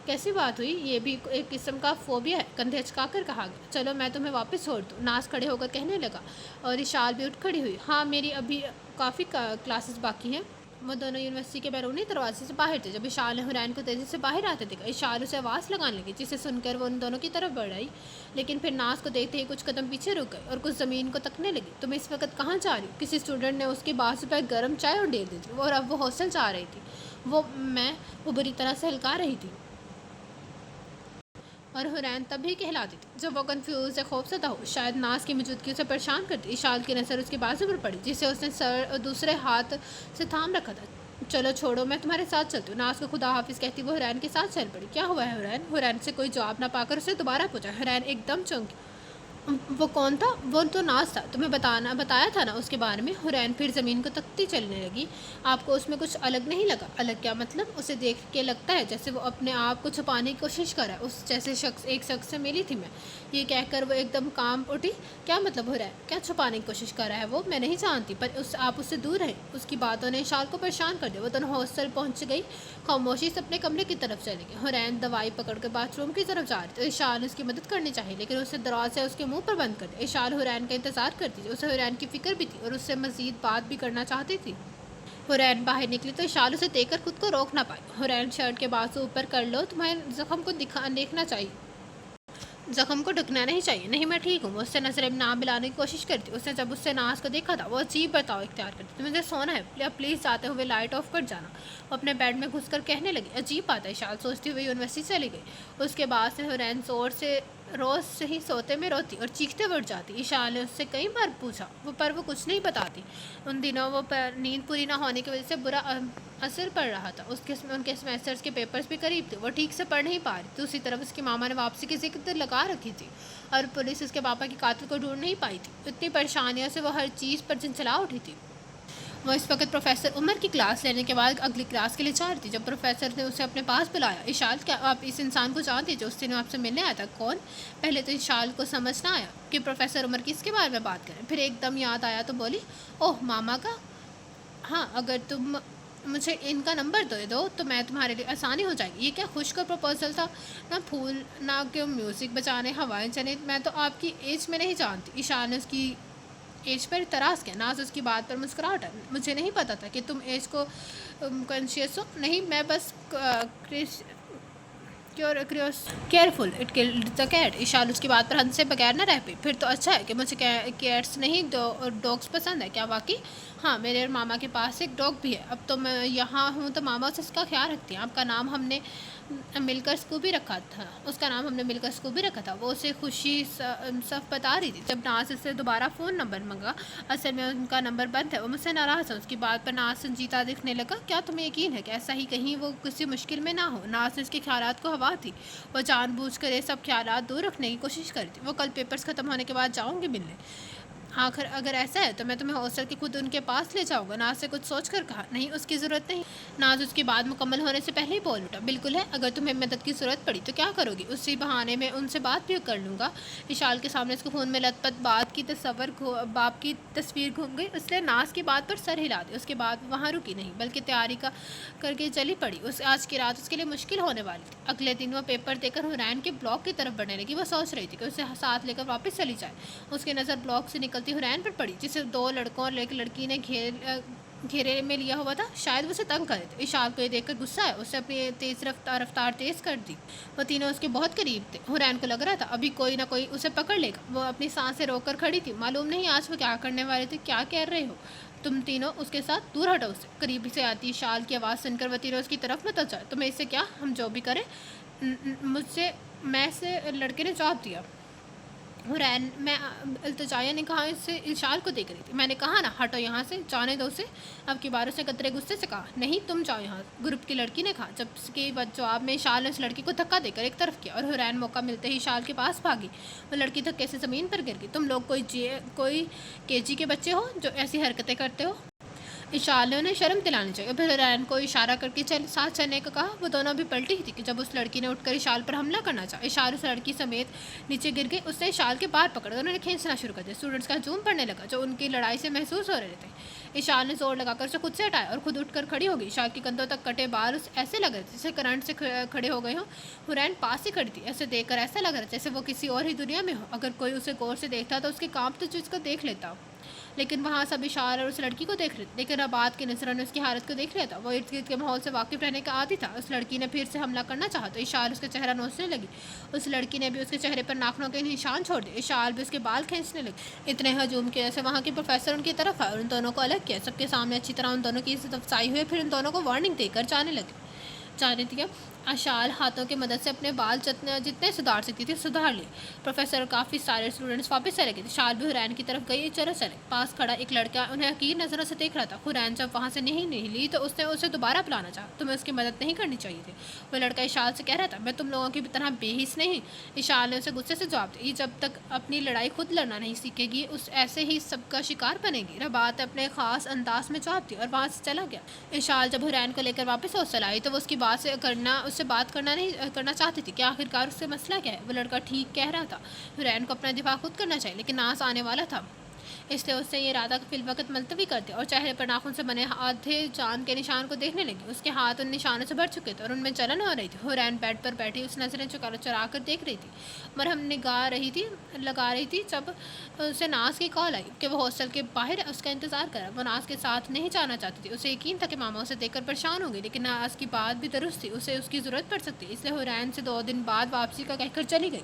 کیسی بات ہوئی؟ یہ بھی ایک قسم کا فوبیا ہے، کندھے اچکا کر کہا گیا۔ چلو میں تمہیں واپس چھوڑ دوں۔ ناز کھڑے ہو کر کہنے لگا اور اشال بھی اٹھ کھڑی ہوئی۔ ہاں میری ابھی کافی کلاسز باقی ہیں۔ وہ دونوں یونیورسٹی کے بیرونی دروازے سے باہر تھے جب اشال نے حورین کو تیزی سے باہر آتے دیکھا۔ اشال اسے آواز لگانے لگی جسے سن کر وہ ان دونوں کی طرف بڑھ آئی، لیکن پھر ناز کو دیکھتے ہی کچھ قدم پیچھے رک گئی اور کچھ زمین کو تکنے لگی۔ تم اس وقت کہاں جا رہی ہو؟ کسی اسٹوڈنٹ نے اس کے بازو پر گرم چائے اور ڈیل دی تھی اور اب وہ ہاسٹل جا رہی تھی۔ وہ بری طرح سے ہلکا رہی تھی اور حورین تب بھی کہلاتی تھی جب وہ کنفیوز یا خوفزدہ ہو، شاید ناز کی موجودگی اسے پریشان کرتی۔ اشال کی نظر اس کے بازو پر پڑی جسے اس نے دوسرے ہاتھ سے تھام رکھا تھا۔ چلو چھوڑو، میں تمہارے ساتھ چلتی ہوں۔ ناز کو خدا حافظ کہتی وہ حورین کے ساتھ چل پڑی۔ کیا ہوا ہے حورین؟ حورین سے کوئی جواب نہ پا کر اسے دوبارہ پوچھا۔ حورین ایک دم چونکی وہ کون تھا؟ وہ تو ناز تھا، تمہیں بتایا تھا نا اس کے بارے میں۔ حورین پھر زمین کو تکتی چلنے لگی۔ آپ کو اس میں کچھ الگ نہیں لگا؟ الگ کیا مطلب؟ اسے دیکھ کے لگتا ہے جیسے وہ اپنے آپ کو چھپانے کی کوشش کر رہا ہے۔ اس جیسے ایک شخص سے ملی تھی میں، یہ کہہ کر وہ ایک دم کام اٹھی۔ کیا مطلب ہو رہا ہے؟ کیا چھپانے کی کوشش کر رہا ہے وہ؟ میں نہیں جانتی، پر آپ اس سے دور رہیں۔ اس کی باتوں نے اشال کو پریشان کر دیا۔ وہ دونوں ہاسٹل پہنچ گئی، خاموشی سے اپنے کمرے کی طرف چلے گئی۔ حورین دوائی پکڑ کر باتھ روم کی طرف جا رہی تھی۔ اشال نے اس کی مدد کرنی چاہیے، لیکن اسے دروازے اس کے منہ پر بند کر دیا۔ اشال حورین کا انتظار کرتی تھی، اسے حورین کی فکر بھی تھی اور اس سے مزید بات بھی کرنا چاہتی تھی۔ حورین باہر نکلی تو اشال اسے دیکھ کر خود کو روک نہ پائی۔ حورین شرٹ کے بازو اوپر کر لو، تمہیں زخم کو دیکھنا چاہیے، زخم کو ڈھکنا نہیں چاہیے۔ نہیں میں ٹھیک ہوں۔ وہ اس سے نظریں نہ ملانے کی کوشش کرتی۔ اس نے جب اس سے ناز کو دیکھا تھا وہ عجیب برتاؤ اختیار کرتی۔ تمہیں سونا ہے، پلیز آتے ہوئے لائٹ آف کر جانا، وہ اپنے بیڈ میں گھس کر کہنے لگی۔ عجیب بات ہے، اشال سوچتی ہوئے یونیورسٹی چلی گئی۔ اس کے بعد سے حورین زور سے روز سے ہی سوتے میں روتی اور چیختے اٹھ جاتی۔ اشال نے اس سے کئی بار پوچھا، پر وہ کچھ نہیں بتاتی۔ ان دنوں وہ نیند پوری نہ ہونے کی وجہ سے برا اثر پڑ رہا تھا۔ ان کے سیمیسٹرز کے پیپرز بھی قریب تھے، وہ ٹھیک سے پڑھ نہیں پا رہی۔ دوسری طرف اس کی ماما نے واپسی کی ذکر لگا رکھی تھی اور پولیس اس کے پاپا کی قاتل کو ڈھونڈ نہیں پائی تھی۔ اتنی پریشانیوں سے وہ ہر چیز پر چنچلا اٹھی تھی۔ وہ اس وقت پروفیسر عمر کی کلاس لینے کے بعد اگلی کلاس کے لیے جا رہی تھی جب پروفیسر نے اسے اپنے پاس بلایا۔ اشال، کیا آپ اس انسان کو جانتی جو اس دن آپ سے ملنے آیا تھا؟ کون؟ پہلے تو اشال کو سمجھ نہ آیا کہ پروفیسر عمر کس کے بارے میں بات کریں، پھر ایک دم یاد آیا تو بولی، اوہ ماما کا؟ ہاں، اگر تم مجھے ان کا نمبر دے دو تو میں تمہارے لیے آسانی ہو جائے گی۔ یہ کیا خوش کا پروپوزل تھا؟ نہ پھول نہ کہ میوزک بجانے ہوائیں چلیں۔ میں تو آپ کی ایج میں نہیں جانتی۔ اشال نے اس کی ایج پر اعتراض کیا۔ ناز اس کی بات پر مسکراہٹ ہے۔ مجھے نہیں پتا تھا کہ تم ایج کو کانشیس ہو۔ نہیں، میں بس careful it killed the cat. Eshal اس کی بات پر ہنسے بغیر نہ رہ پئی۔ پھر تو اچھا ہے کہ مجھے کیٹس نہیں ڈاگس پسند ہے۔ کیا واقعی؟ ہاں، میرے اور ماما کے پاس ایک ڈاگ بھی ہے۔ اب تو میں یہاں ہوں تو ماما اس کا خیال رکھتی ہیں۔ آپ کا نام ہم نے مل کر اسکوبی رکھا تھا، اس کا نام ہم نے مل کر اسکوبی رکھا تھا۔ وہ اسے خوشی صف بتا رہی تھی جب ناز اس سے دوبارہ فون نمبر منگا۔ اصل میں ان کا نمبر بند ہے، وہ مجھ سے ناراض ہے۔ اس کی بات پر ناز سنجیدہ دکھنے لگا۔ کیا تمہیں یقین ہے کہ ایسا ہی کہیں وہ کسی مشکل میں نہ ہو؟ ناز نے اس کے خیالات کو ہوا تھی، وہ جان بوجھ کر یہ سب خیالات دور رکھنے کی کوشش کری تھی۔ وہ کل پیپرز ختم ہونے کے بعد جاؤں گی ملنے۔ آخر اگر ایسا ہے تو میں تمہیں ہاسٹل کے خود ان کے پاس لے جاؤں گا۔ ناز سے کچھ سوچ کر کہا، نہیں اس کی ضرورت نہیں۔ ناز اس کی بات مکمل ہونے سے پہلے ہی بول اٹھا، بالکل ہے، اگر تمہیں مدد کی ضرورت پڑی تو کیا کرو گی؟ اسی بہانے میں ان سے بات بھی کر لوں گا۔ اشال کے سامنے اس کو خون میں لت پت باپ کی تصویر گھوم گئی۔ اس نے ناز کی بات پر سر ہلا دیا۔ اس کے بعد وہاں رکی نہیں بلکہ تیاری کر کے چلی پڑی۔ آج کی رات اس کے لیے مشکل ہونے والی تھی۔ اگلے دن وہ پیپر دے کر حورین کے بلاک کی طرف بڑھنے لگی۔ وہ سوچ رہی تھی کہ اسے ساتھ لے کر واپس چلی جائے۔ اس کی نظر بلاک سے نکلتی حورین پر پڑی جسے 2 لڑکوں اور ایک لڑکی نے گھیرے میں لیا ہوا تھا، شاید وہ اسے تنگ کرے تھے۔ اشال کو یہ دیکھ کر غصہ آیا، اس نے اپنی رفتار تیز کر دی۔ وہ تینوں اس کے بہت قریب تھے۔ حورین کو لگ رہا تھا ابھی کوئی نہ کوئی اسے پکڑ لے گا۔ وہ اپنی سانسیں روک کر کھڑی تھی۔ معلوم نہیں آج وہ کیا کرنے والے تھے۔ کیا کہہ رہے ہو تم تینوں؟ اس کے ساتھ دور ہٹو اسے۔ قریب سے آتی اشال کی آواز سن کر وہ تینوں اس کی طرف نہ جائے۔ تمہیں اس سے کیا؟ ہم جو بھی کریں۔ میں سے لڑکے نے جواب دیا۔ حورین میں التجایا نے کہا، اس سے اشال کو دیکھ رہی تھی۔ میں نے کہا نا ہٹو یہاں سے، جانے دو اسے۔ اب کی بار اس نے قطرے غصے سے کہا، نہیں تم جاؤ یہاں، گروپ کی لڑکی نے کہا۔ جب اس کے جواب میں اشال نے اس لڑکی کو دھکا دے کر ایک طرف کیا اور حورین موقع ملتے ہی اشال کے پاس بھاگی۔ وہ لڑکی دھکے سے زمین پر گر گئی۔ تم لوگ کوئی KG کے بچے ہو جو ایسی حرکتیں کرتے ہو؟ اشال نے انہیں شرم دلانی چاہیے۔ پھر حورین کو اشارہ کر کے ساتھ چلنے کو کہا۔ وہ دونوں بھی پلٹی ہی تھی کہ جب اس لڑکی نے اٹھ کر اشال پر حملہ کرنا چاہا۔ اشال اس لڑکی سمیت نیچے گر گئی۔ اس نے اشال کے بال پکڑ کر انہیں کھینچنا شروع کر دیا۔ اسٹوڈنٹس کا ہجوم پڑنے لگا جو ان کی لڑائی سے محسوس ہو رہے تھے۔ اشال نے زور لگا کر اسے خود سے ہٹایا اور خود اٹھ کر کھڑی ہو گئی۔ اشال کی کندھوں تک کٹے بال ایسے لگ رہے تھے جیسے کرنٹ سے کھڑے ہو گئے ہوں۔ حورین پاس ہی کھڑی تھی۔ ایسے دیکھ کر ایسا لگ رہا تھا جیسے وہ کسی اور ہی دنیا میں ہو۔ اگر کوئی اسے غور سے دیکھتا تو اس کے کانپتے چیز کو دیکھ لیتا، لیکن وہاں سب اشال اور اس لڑکی کو دیکھ رہے تھے۔ لیکن آباد کی نظروں نے اس کی حالت کو دیکھ لیا تھا۔ وہ ارد گرد کے ماحول سے واقف رہنے کا عادی تھا۔ اس لڑکی نے پھر سے حملہ کرنا چاہا تو اشال اس کا چہرہ نوچنے لگی۔ اس لڑکی نے بھی اس کے چہرے پر ناخنوں کے نشان چھوڑ دیے۔ اشال بھی اس کے بال کھینچنے لگی۔ اتنے ہجوم کی وجہ سے وہاں کے پروفیسر ان کی طرف آئے اور ان دونوں کو الگ کیا۔ سب کے سامنے اچھی طرح ان دونوں کی عزت افزائی ہوئی، پھر ان دونوں کو وارننگ دے کر جانے دیا۔ اشال ہاتھوں کی مدد سے اپنے بال جتنے سدھار سکتی تھی سدھار لیے۔ پروفیسر اور کافی سارے اسٹوڈنٹس واپس چلے گئے تھے۔ شال بھی حرین کی طرف گئی، چلو چلے۔ پاس کھڑا ایک لڑکا انہیں حقیر نظروں سے دیکھ رہا تھا۔ حرین جب وہاں سے نہیں لی تو اس نے اسے دوبارہ بلانا چاہا۔ تمہیں اس کی مدد نہیں کرنی چاہیے تھی، وہ لڑکا اشال سے کہہ رہا تھا۔ میں تم لوگوں کی طرح بے حس نہیں۔ اشال نے اسے غصے سے جواب دیا، یہ جب تک اپنی لڑائی خود لڑنا نہیں سیکھے گی اس ایسے ہی سب کا شکار بنے گی۔ ربات اپنے خاص انداز میں جواب دیا اور وہاں سے چلا گیا۔ اشال جب حرین کو لے کر واپس ہاسٹل آئی تو وہ اس کی اس سے بات کرنا چاہتی تھی کہ آخرکار اس سے مسئلہ کیا ہے۔ وہ لڑکا ٹھیک کہہ رہا تھا، حرین کو اپنا دفاع خود کرنا چاہیے، لیکن ناز آنے والا تھا، اس لیے اس نے یہ ارادہ فی الوقت ملتوی کر دیا اور چہرے پر ناخن سے بنے آدھے چاند کے نشان کو دیکھنے لگی۔ اس کے ہاتھ ان نشانوں سے بھر چکے تھے اور ان میں جلن ہو رہی تھی۔ حرین بیڈ پر بیٹھی اس نظریں چرا کر دیکھ رہی تھی، مرہم لگا رہی تھی جب اسے ناز کی کال آئی کہ وہ ہاسٹل کے باہر اس کا انتظار کرا۔ وہ ناز کے ساتھ نہیں جانا چاہتی تھی، اسے یقین تھا کہ ماما اسے دیکھ کر پریشان ہوں گی، لیکن ناز کی بات بھی درست تھی، اسے اس کی ضرورت پڑ سکتی، اس لیے حرین سے 2 دن بعد واپسی کا کہہ کر چلی گئی۔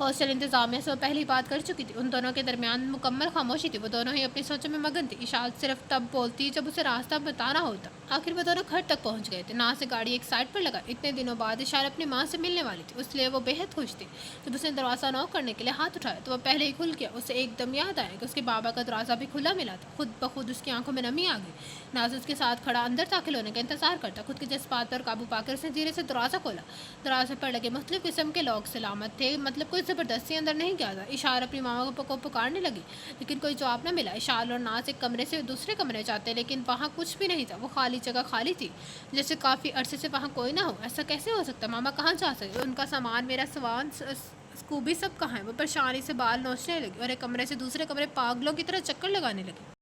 ہاسٹل انتظامیہ سے وہ پہلی بات کر چکی تھی، ان دونوں کے درمیان مکمل خاموشی تھی، وہ دونوں ہی اپنی سوچوں میں مگن تھی۔ اشال صرف تب بولتی جب اسے راستہ بتانا ہوتا۔ آخر وہ دونوں گھر تک پہنچ گئے تھے۔ ناز سے گاڑی ایک سائڈ پر لگا۔ اتنے دنوں بعد اشال اپنی ماں سے ملنے والی تھی، اس لیے وہ بے حد خوش تھی۔ جب اس نے دروازہ نوک کرنے کے لیے ہاتھ اٹھایا تو وہ پہلے ہی کھل گیا۔ اسے ایک دم یاد آیا کہ اس کے بابا کا دروازہ بھی کھلا ملا تھا۔ خود بخود اس کی آنکھوں میں نمی آ گئی۔ ناز اس کے ساتھ کھڑا اندر داخل ہونے کا انتظار کرتا۔ خود کے جذبات پر قابو پا کر اس نے دھیرے سے دروازہ کھولا۔ دروازے پر لگے مختلف قسم کے لوگ سلامت تھے، مطلب کوئی زبردستی اندر نہیں گیا تھا۔ اشال اپنی ماما کو پکارنے لگی، لیکن کوئی جواب نہ ملا۔ اشال اور ناز ایک کمرے سے دوسرے کمرے جاتے، لیکن وہاں کچھ بھی نہیں تھا، وہ خالی جگہ خالی تھی، جیسے کافی عرصے سے وہاں کوئی نہ ہو۔ ایسا کیسے ہو سکتا؟ ماما کہاں جا سکتے؟ ان کا سامان، میرا سوان، اسکوبی سب کہاں ہے؟ وہ پریشانی سے بال نوچنے لگی اور ایک کمرے سے دوسرے کمرے پاگلوں کی طرح چکر لگانے لگی۔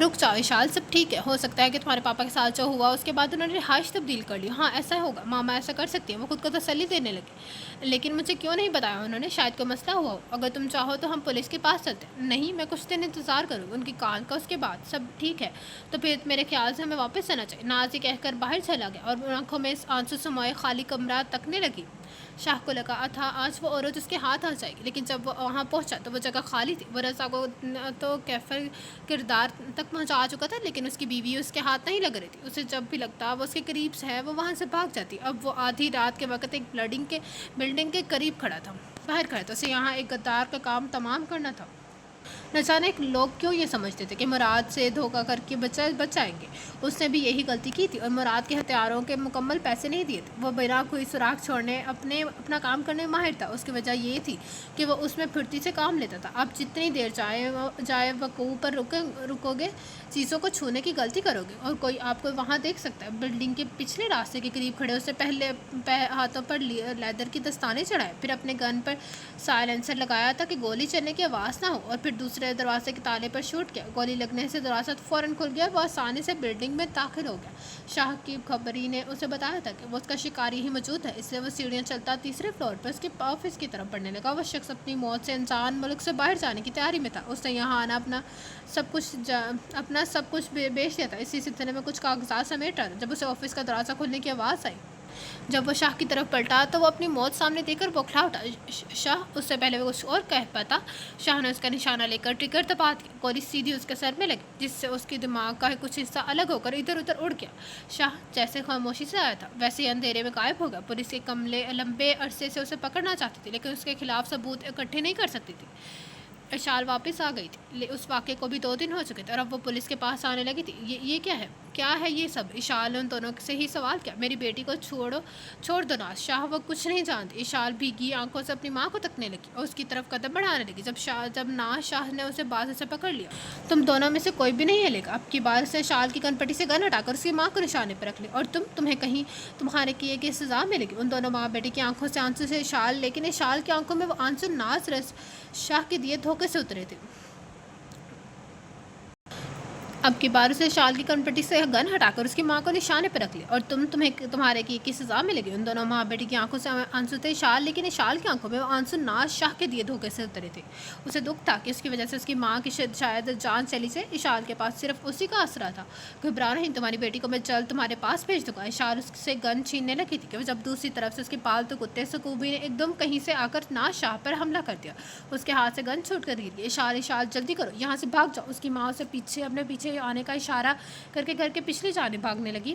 رک جاؤ اشال، سب ٹھیک ہے، ہو سکتا ہے کہ تمہارے پاپا کے ساتھ جو ہوا اس کے بعد انہوں نے رہائش تبدیل کر لی، ہاں ایسا ہوگا، ماما ایسا کر سکتی ہیں، وہ خود کو تسلی دینے لگی۔ لیکن مجھے کیوں نہیں بتایا انہوں نے؟ شاید کوئی مسئلہ ہوا ہو، اگر تم چاہو تو ہم پولیس کے پاس چلتے ہیں۔ نہیں، میں کچھ دن انتظار کروں گی ان کی کال کا، اس کے بعد سب ٹھیک ہے تو پھر میرے خیال سے ہمیں واپس جانا چاہیے۔ ناز یہ کہہ کر باہر چلا گیا اور آنکھوں میں آنسو سموئے خالی کمرہ تکنے لگی۔ شاہ کو لگا تھا آج وہ عورت اس کے ہاتھ آ جائے گی، لیکن جب وہ وہاں پہنچا تو وہ جگہ خالی تھی۔ وہ رضا کو تو کیفر کردار تک پہنچا چکا تھا، لیکن اس کی بیوی اس کے ہاتھ نہیں لگ رہی تھی۔ اسے جب بھی لگتا وہ اس کے قریب سے ہے وہ وہاں سے بھاگ جاتی۔ اب وہ آدھی رات کے وقت ایک بلڈنگ کے قریب کھڑا تھا، باہر کھڑا تھا، اسے یہاں ایک غدار کا کام تمام کرنا تھا۔ نہ جانے لوگ کیوں یہ سمجھتے تھے کہ مراد سے دھوکہ کر کے بچ جائیں گے۔ اس نے بھی یہی غلطی کی تھی اور مراد کے ہتھیاروں کے مکمل پیسے نہیں دیے تھے۔ وہ بنا کوئی سراغ چھوڑنے اپنا کام کرنے میں ماہر تھا۔ اس کی وجہ یہ تھی کہ وہ اس میں پھرتی سے کام لیتا تھا۔ آپ جتنی دیر جائے وقوع پر رکو گے، چیزوں کو چھونے کی غلطی کرو گے اور کوئی آپ کو وہاں دیکھ سکتا ہے۔ بلڈنگ کے پچھلے راستے کے قریب کھڑے اس نے پہلے ہاتھوں پر لیدر کی دستانے چڑھائے، پھر اپنے گن پر سائلنسر لگایا تاکہ گولی چلنے کی آواز نہ ہو، اور پھر دوسرے دروازے کے تالے پر شوٹ کیا۔ گولی لگنے سے دروازہ فوراً کھل گیا، وہ آسانی سے بلڈنگ میں داخل ہو گیا۔ شاہ کی خبری نے اسے بتایا تھا کہ وہ اس کا شکاری ہی موجود ہے، اس لیے وہ سیڑھیاں چلتا تیسرے فلور پر اس کے آفس کی طرف بڑھنے لگا۔ وہ شخص اپنی موت سے انسان ملک سے باہر جانے کی تیاری میں تھا۔ اس نے یہاں آنا اپنا سب کچھ بیچ دیا تھا، اسی سلسلے میں کچھ کاغذات سمیٹ رہا تھا جب اسے آفس کا دروازہ کھلنے کی آواز آئی۔ جب وہ شاہ کی طرف پلٹا تو وہ اپنی موت سامنے دیکھ کر بوکھلا اٹھا۔ شاہ، اس سے پہلے وہ کچھ اور کہہ پاتا، شاہ نے اس کا نشانہ لے کر ٹریگر دبا دیا۔ گولی سیدھی اس کے سر میں لگی، جس سے اس کے دماغ کا کچھ حصہ الگ ہو کر ادھر ادھر اڑ گیا۔ شاہ جیسے خاموشی سے آیا تھا ویسے ہی اندھیرے میں غائب ہو گیا۔ پولیس کے لمبے عرصے سے اسے پکڑنا چاہتی تھی، لیکن اس کے خلاف ثبوت اکٹھے نہیں کر سکتی تھی۔ اشال واپس آ گئی تھی، اس واقعے کو بھی 2 دن ہو چکے تھے اور اب وہ پولیس کے پاس آنے لگی تھی۔ یہ کیا ہے یہ سب؟ اشال نے ان دونوں سے ہی سوال کیا۔ میری بیٹی کو چھوڑ دو ناز، شاہ وہ کچھ نہیں جانتی۔ اشال بھیگی آنکھوں سے اپنی ماں کو تکنے لگی اور اس کی طرف قدم بڑھانے لگی جب ناز شاہ نے اسے بازو سے پکڑ لیا۔ تم دونوں میں سے کوئی بھی نہیں ہلے گا، اب کی بار سے شال کی کن پٹی سے گن ہٹا کر اس کی ماں کو نشانے پر رکھ لے، اور تمہیں کہیں تمہارے کیے کی سزا ملے گی۔ ان دونوں ماں بیٹی کی آنکھوں سے آنسو سے اشال، لیکن اشال کی آنکھوں میں وہ آنسو ناز شاہ کے دیے دھوکے سے اترے تھے۔ اب کی بار اسے شال کی کنپٹی سے گن ہٹا کر اس کی ماں کو نشانے پر رکھ لیا، اور تمہارے کی سزا ملے گی۔ ان دونوں ماں بیٹی کی آنکھوں سے آنسو تھے شال، لیکن اشال کی آنکھوں میں وہ آنسو ناز شاہ کے دیے دھوکے سے اترے تھے۔ اسے دکھ تھا کہ اس کی وجہ سے اس کی ماں کی شاید جان چلی جائے۔ اشال کے پاس صرف اسی کا آسرا تھا۔ گھبرا نہیں، تمہاری بیٹی کو میں جلد تمہارے پاس بھیج دوں گا۔ اشال اس سے گن چھیننے لگی تھی کہ جب دوسری طرف سے اس کے پالتو کتے سکوبی نے ایک دم کہیں سے آ کر ناز شاہ پر حملہ کر دیا۔ اس کے ہاتھ سے گن چھوٹ کر گر گئی۔ اشال جلدی کرو، یہاں سے بھاگ جاؤ۔ اس کی ماں اسے اپنے پیچھے آنے کا اشارہ کر کے گھر کے پچھلی جانب بھاگنے لگی۔